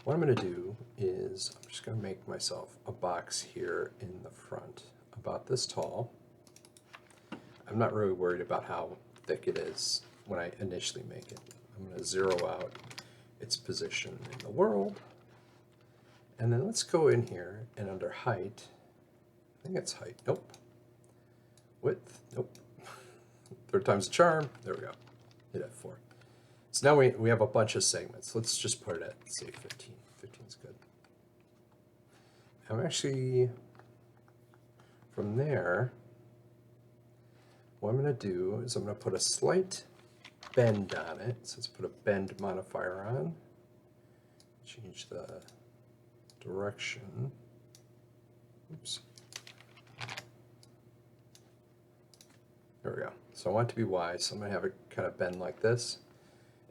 what I'm going to do is I'm just going to make myself a box here in the front about this tall. I'm not really worried about how thick it is when I initially make it. I'm going to zero out its position in the world. And then let's go in here and under height, I think it's height, nope. Width, nope. Third time's the charm, there we go, hit F4. So now we have a bunch of segments. Let's just put it at, say, 15. 15 is good. I'm actually, from there, what I'm going to do is I'm going to put a slight bend on it. So let's put a bend modifier on. Change the direction. Oops. There we go. So I want it to be Y, so I'm going to have it kind of bend like this.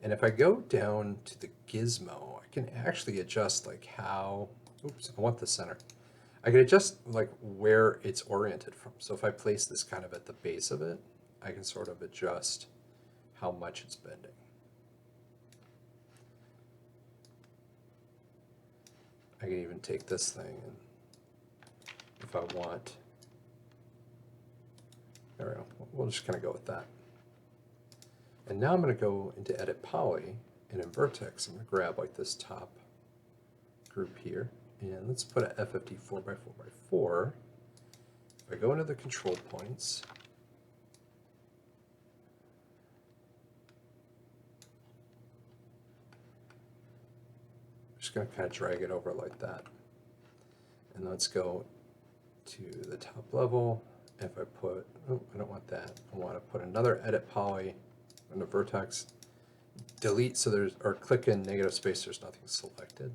And if I go down to the gizmo, I can actually adjust like how, oops, I want the center. I can adjust like where it's oriented from. So if I place this kind of at the base of it, I can sort of adjust how much it's bending. I can even take this thing and if I want, there we go, we'll just kind of go with that. And now I'm going to go into Edit Poly, and in Vertex, I'm going to grab like this top group here, and let's put a FFD 4x4x4. If I go into the control points, I'm just going to kind of drag it over like that. And let's go to the top level. If I put, oh, I don't want that. I want to put another Edit Poly on the vertex, delete, so there's, or click in negative space, there's nothing selected, and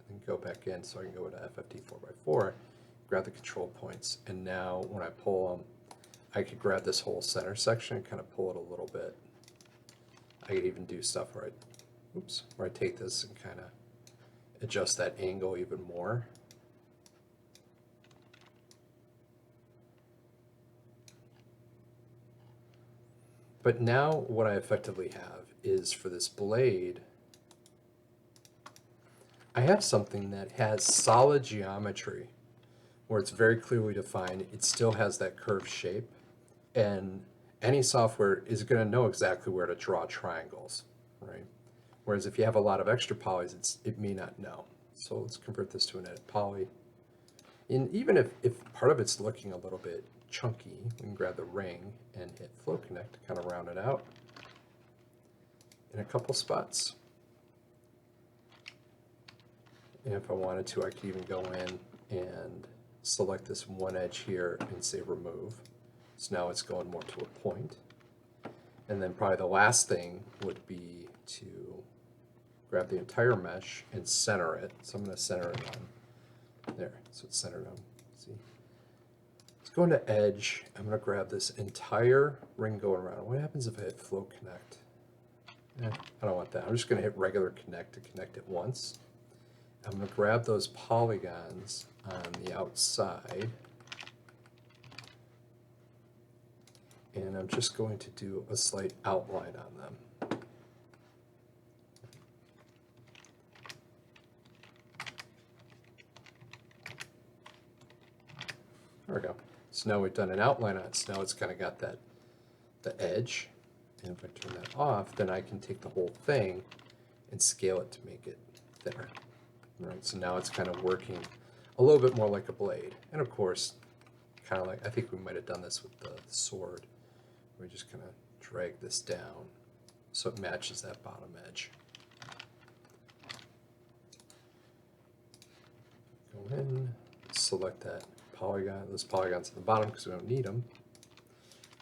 then go back in so I can go to FFD 4x4, grab the control points, and now when I pull them, I could grab this whole center section and kind of pull it a little bit. I could even do stuff where I take this and kind of adjust that angle even more. But now what I effectively have is for this blade, I have something that has solid geometry where it's very clearly defined. It still has that curved shape, and any software is going to know exactly where to draw triangles, right? Whereas if you have a lot of extra polys, it may not know. So let's convert this to an edit poly. And even if part of it's looking a little bit chunky, we can grab the ring and hit flow connect to kind of round it out in a couple spots. And if I wanted to, I could even go in and select this one edge here and say remove. So now it's going more to a point. And then probably the last thing would be to grab the entire mesh and center it. So I'm going to center it on there. So it's centered on, see. Go into edge, I'm going to grab this entire ring going around. What happens if I hit flow connect? I don't want that. I'm just going to hit regular connect to connect it once. I'm going to grab those polygons on the outside, and I'm just going to do a slight outline on them. There we go. So now we've done an outline on it, so now it's kind of got that, the edge. And if I turn that off, then I can take the whole thing and scale it to make it thinner. Right, so now it's kind of working a little bit more like a blade. And of course, kind of like, I think we might have done this with the sword. We just kind of drag this down so it matches that bottom edge. Go in, select that polygon, those polygons at the bottom because we don't need them.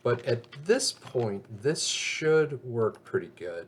But at this point, this should work pretty good.